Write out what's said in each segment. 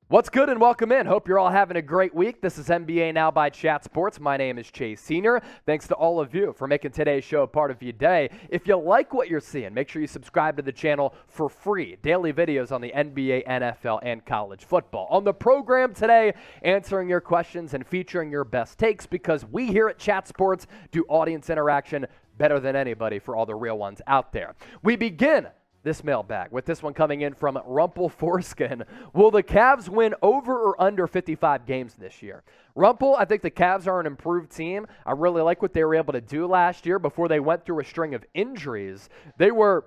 What's good and welcome in. Hope you're all having a great week. This is NBA Now by Chat Sports. My name is Chase Senior. Thanks to all of you for making today's show a part of your day. If you like what you're seeing, make sure you subscribe to the channel for free. Daily videos on the NBA, NFL, and college football. On the program today, answering your questions and featuring your best takes because we here at Chat Sports do audience interaction better than anybody for all the real ones out there. We begin this mailbag with this one coming in from Rumple Foreskin. Will the Cavs win over or under 55 games this year? Rumple, I think the Cavs are an improved team. I really like what they were able to do last year before they went through a string of injuries. They were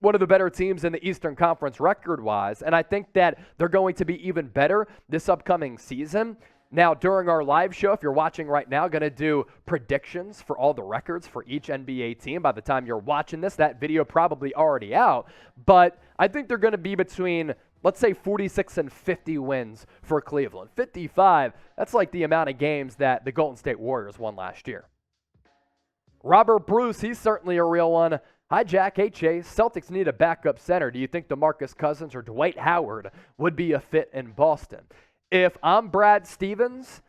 one of the better teams in the Eastern Conference record-wise, and I think that they're going to be even better this upcoming season. Now, during our live show, if you're watching right now, going to do predictions for all the records for each NBA team. By the time you're watching this, that video probably already out. But I think they're going to be between, let's say, 46 and 50 wins for Cleveland. 55, that's like the amount of games that the Golden State Warriors won last year. Robert Bruce, he's certainly a real one. Hi, Jack. Hey, Chase. Celtics need a backup center. Do you think DeMarcus Cousins or Dwight Howard would be a fit in Boston? If I'm Brad Stevens,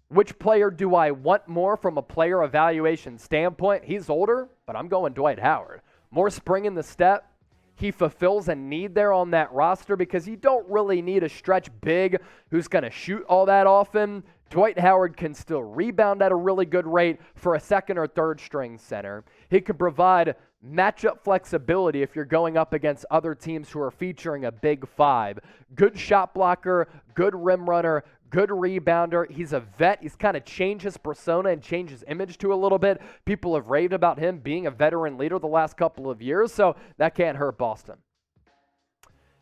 which player do I want more from a player evaluation standpoint? He's older, but I'm going Dwight Howard. More spring in the step. He fulfills a need there on that roster because you don't really need a stretch big who's going to shoot all that often. Dwight Howard can still rebound at a really good rate for a second or third string center. He can provide matchup flexibility if you're going up against other teams who are featuring a big five. Good shot blocker, good rim runner, good rebounder. He's a vet. He's kind of changed his persona and changed his image to a little bit. People have raved about him being a veteran leader the last couple of years, so that can't hurt Boston.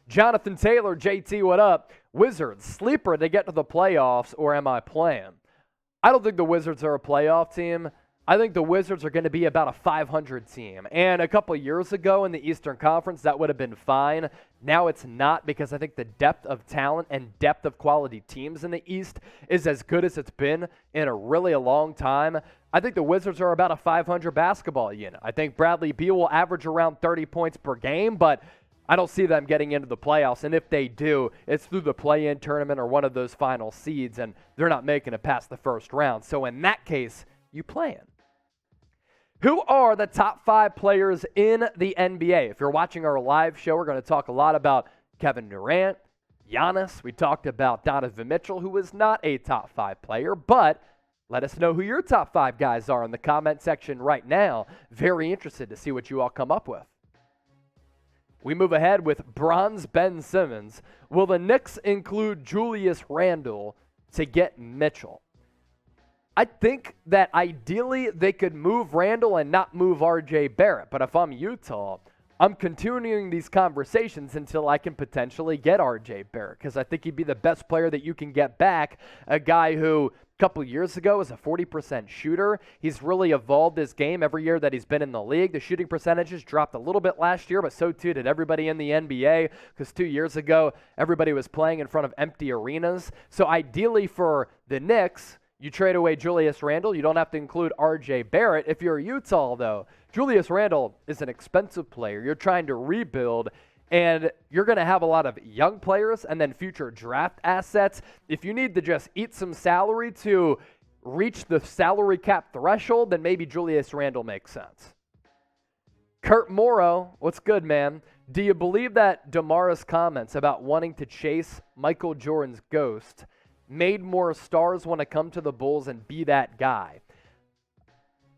Jonathan Taylor, JT, what up? Wizards, sleeper to get to the playoffs, or am I playing? I don't think the Wizards are a playoff team. I think the Wizards are going to be about a 500 team. And a couple years ago in the Eastern Conference, that would have been fine. Now it's not because I think the depth of talent and depth of quality teams in the East is as good as it's been in a really long time. I think the Wizards are about a 500 basketball unit. I think Bradley Beal will average around 30 points per game, but I don't see them getting into the playoffs, and if they do, it's through the play-in tournament or one of those final seeds, and they're not making it past the first round. So in that case, you plan. Who are the top 5 players in the NBA? If you're watching our live show, we're going to talk a lot about Kevin Durant, Giannis. We talked about Donovan Mitchell, who is not a top 5 player, but let us know who your top 5 guys are in the comment section right now. Very interested to see what you all come up with. We move ahead with Bronze Ben Simmons. Will the Knicks include Julius Randle to get Mitchell? I think that ideally they could move Randle and not move RJ Barrett. But if I'm Utah, I'm continuing these conversations until I can potentially get RJ Barrett because I think he'd be the best player that you can get back. A guy who a couple years ago was a 40% shooter. He's really evolved his game every year that he's been in the league. The shooting percentages dropped a little bit last year, but so too did everybody in the NBA because 2 years ago, everybody was playing in front of empty arenas. So ideally for the Knicks, you trade away Julius Randle. You don't have to include RJ Barrett. If you're Utah, though, Julius Randle is an expensive player. You're trying to rebuild, and you're going to have a lot of young players and then future draft assets. If you need to just eat some salary to reach the salary cap threshold, then maybe Julius Randle makes sense. Kurt Morrow, what's good, man? Do you believe that Demar's comments about wanting to chase Michael Jordan's ghost made more stars want to come to the Bulls and be that guy?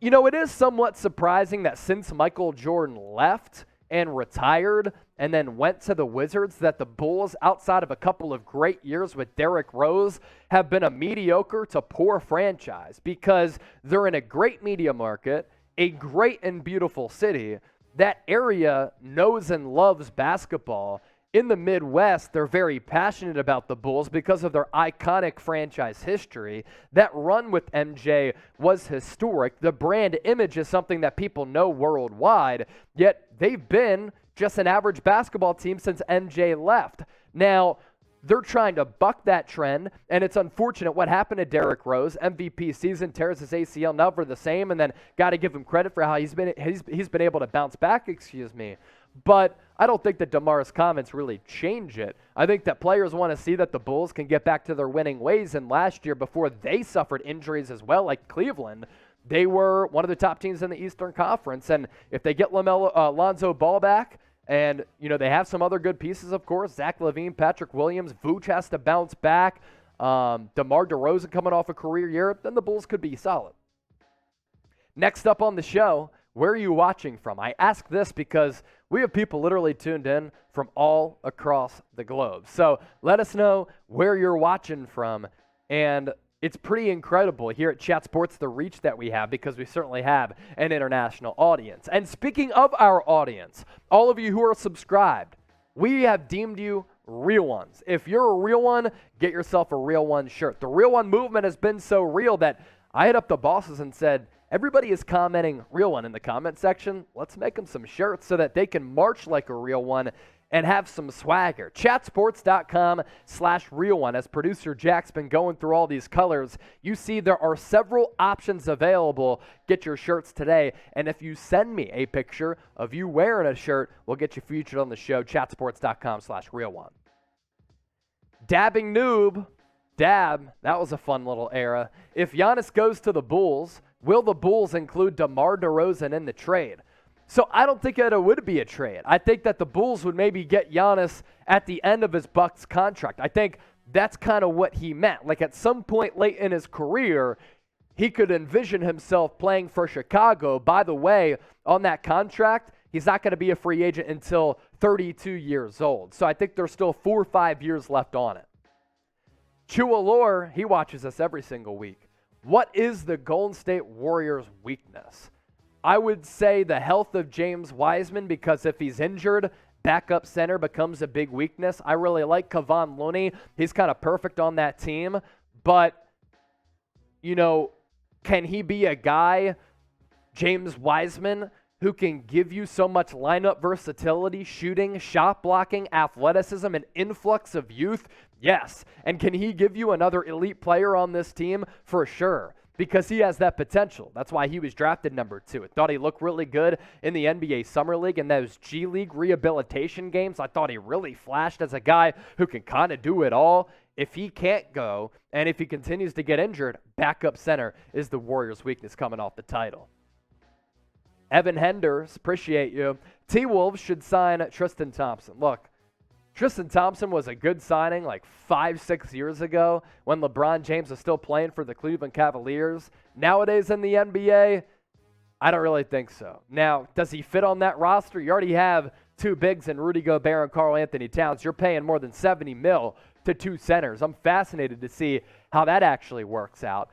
You know, it is somewhat surprising that since Michael Jordan left and retired and then went to the Wizards, that the Bulls, outside of a couple of great years with Derrick Rose, have been a mediocre to poor franchise because they're in a great media market, a great and beautiful city. That area knows and loves basketball. In the Midwest, they're very passionate about the Bulls because of their iconic franchise history. That run with MJ was historic. The brand image is something that people know worldwide, yet they've been just an average basketball team since MJ left. Now, they're trying to buck that trend, and it's unfortunate what happened to Derrick Rose. MVP season, tears his ACL, never the same, and then got to give him credit for how he's been able to bounce back, But I don't think that DeMar's comments really change it. I think that players want to see that the Bulls can get back to their winning ways, and last year, before they suffered injuries as well, like Cleveland, they were one of the top teams in the Eastern Conference, and if they get Lonzo Ball back, and, they have some other good pieces, of course. Zach LaVine, Patrick Williams, Vooch has to bounce back. DeMar DeRozan coming off a career year. Then the Bulls could be solid. Next up on the show, where are you watching from? I ask this because we have people literally tuned in from all across the globe. So let us know where you're watching from. And it's pretty incredible here at Chat Sports, the reach that we have, because we certainly have an international audience. And speaking of our audience, all of you who are subscribed, we have deemed you real ones. If you're a real one, get yourself a Real One shirt. The Real One movement has been so real that I hit up the bosses and said, everybody is commenting Real One in the comment section. Let's make them some shirts so that they can march like a real one and have some swagger. Chatsports.com/Real One. As producer Jack's been going through all these colors, you see there are several options available. Get your shirts today. And if you send me a picture of you wearing a shirt, we'll get you featured on the show. Chatsports.com/Real One. Dabbing noob. Dab. That was a fun little era. If Giannis goes to the Bulls, will the Bulls include DeMar DeRozan in the trade? So I don't think that it would be a trade. I think that the Bulls would maybe get Giannis at the end of his Bucks contract. I think that's kind of what he meant. Like at some point late in his career, he could envision himself playing for Chicago. By the way, on that contract, he's not going to be a free agent until 32 years old. So I think there's still 4 or 5 years left on it. Chualor, he watches us every single week. What is the Golden State Warriors' weakness? I would say the health of James Wiseman, because if he's injured, backup center becomes a big weakness. I really like Kevon Looney. He's kind of perfect on that team. But, can he be a guy, James Wiseman, who can give you so much lineup versatility, shooting, shot blocking, athleticism, an influx of youth? Yes. And can he give you another elite player on this team? For sure. Because he has that potential. That's why he was drafted number 2. I thought he looked really good in the NBA Summer League and those G League rehabilitation games. I thought he really flashed as a guy who can kind of do it all. If he can't go, and if he continues to get injured, backup center is the Warriors' weakness coming off the title. Evan Henders, appreciate you. T-Wolves should sign Tristan Thompson. Look, Tristan Thompson was a good signing like 5-6 years ago when LeBron James was still playing for the Cleveland Cavaliers. Nowadays in the NBA, I don't really think so. Now, does he fit on that roster? You already have 2 bigs in Rudy Gobert and Karl Anthony Towns. You're paying more than $70 million to 2 centers. I'm fascinated to see how that actually works out.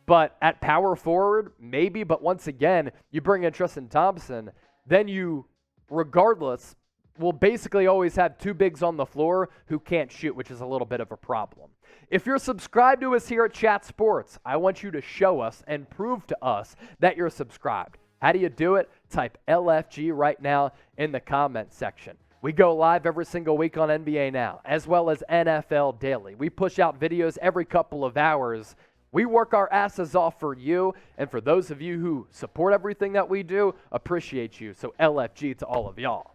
But at power forward, maybe. But once again, you bring in Tristan Thompson, then you, regardless, will basically always have 2 bigs on the floor who can't shoot, which is a little bit of a problem. If you're subscribed to us here at Chat Sports, I want you to show us and prove to us that you're subscribed. How do you do it? Type LFG right now in the comment section. We go live every single week on NBA Now, as well as NFL Daily. We push out videos every couple of hours. We work our asses off for you, and for those of you who support everything that we do, appreciate you. So LFG to all of y'all.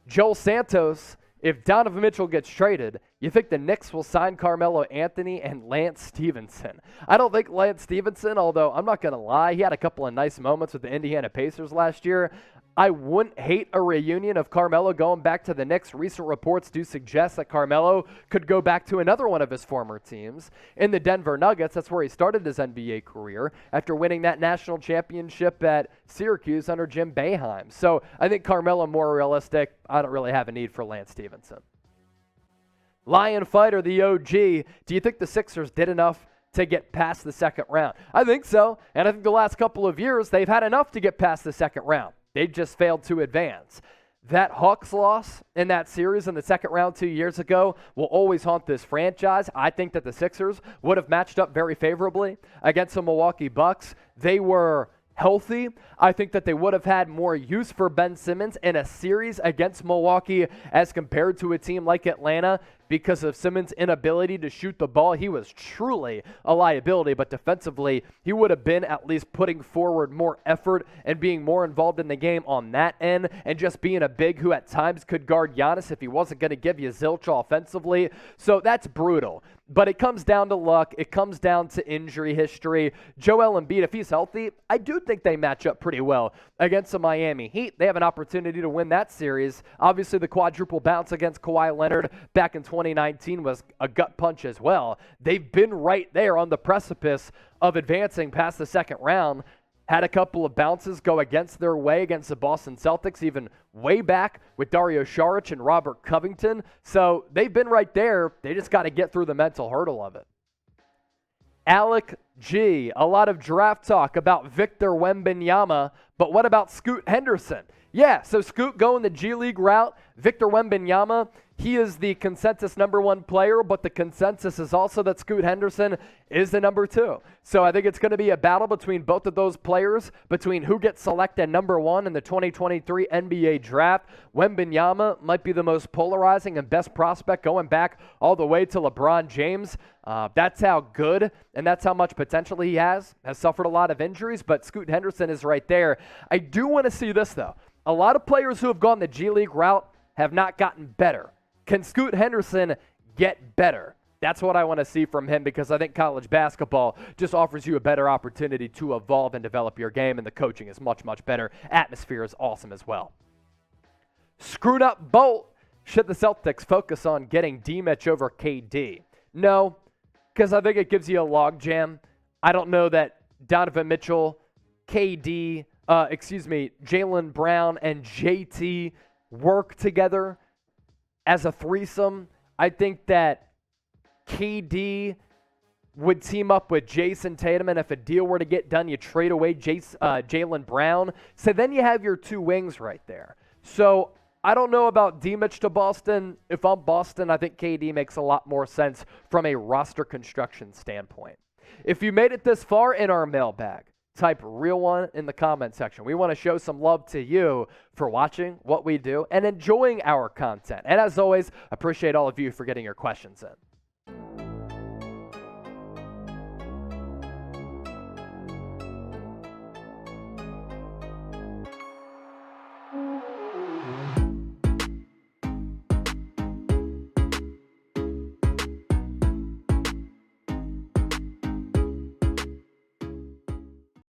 Joel Santos, if Donovan Mitchell gets traded, you think the Knicks will sign Carmelo Anthony and Lance Stevenson? I don't think Lance Stevenson, although I'm not going to lie, he had a couple of nice moments with the Indiana Pacers last year. I wouldn't hate a reunion of Carmelo going back to the Knicks. Recent reports do suggest that Carmelo could go back to another one of his former teams in the Denver Nuggets. That's where he started his NBA career after winning that national championship at Syracuse under Jim Boeheim. So I think Carmelo more realistic. I don't really have a need for Lance Stevenson. Lion Fighter, the OG. Do you think the Sixers did enough to get past the second round? I think so. And I think the last couple of years, they've had enough to get past the second round. They just failed to advance. That Hawks loss in that series in the second round 2 years ago will always haunt this franchise. I think that the Sixers would have matched up very favorably against the Milwaukee Bucks. They were healthy. I think that they would have had more use for Ben Simmons in a series against Milwaukee as compared to a team like Atlanta. because of Simmons' inability to shoot the ball. He was truly a liability, but defensively, he would have been at least putting forward more effort and being more involved in the game on that end, and just being a big who at times could guard Giannis if he wasn't going to give you zilch offensively. So that's brutal. But it comes down to luck. It comes down to injury history. Joel Embiid, if he's healthy, I do think they match up pretty well against the Miami Heat. They have an opportunity to win that series. Obviously, the quadruple bounce against Kawhi Leonard back in 2019 was a gut punch as well. They've been right there on the precipice of advancing past the second round. Had a couple of bounces go against their way against the Boston Celtics, even way back with Dario Saric and Robert Covington. So they've been right there. They just got to get through the mental hurdle of it. Alec G, a lot of draft talk about Victor Wembanyama, but what about Scoot Henderson? Yeah, so Scoot going the G League route. Victor Wembanyama, he is the consensus #1 player, but the consensus is also that Scoot Henderson is the #2. So I think it's going to be a battle between both of those players, between who gets selected #1 in the 2023 NBA draft. Wembanyama might be the most polarizing and best prospect going back all the way to LeBron James. That's how good and that's how much potential he has suffered a lot of injuries, but Scoot Henderson is right there. I do want to see this, though. A lot of players who have gone the G League route have not gotten better. Can Scoot Henderson get better? That's what I want to see from him, because I think college basketball just offers you a better opportunity to evolve and develop your game, and the coaching is much, much better. Atmosphere is awesome as well. Screwed up Bolt. Should the Celtics focus on getting D-Mitch over KD? No, because I think it gives you a logjam. I don't know that Donovan Mitchell, Jaylen Brown, and JT work together as a threesome. I think that KD would team up with Jason Tatum, and if a deal were to get done, you trade away Jaylen Brown. So then you have your two wings right there. So I don't know about D-Mitch to Boston. If I'm Boston, I think KD makes a lot more sense from a roster construction standpoint. If you made it this far in our mailbag, type real one in the comment section. We want to show some love to you for watching what we do and enjoying our content. And as always, appreciate all of you for getting your questions in.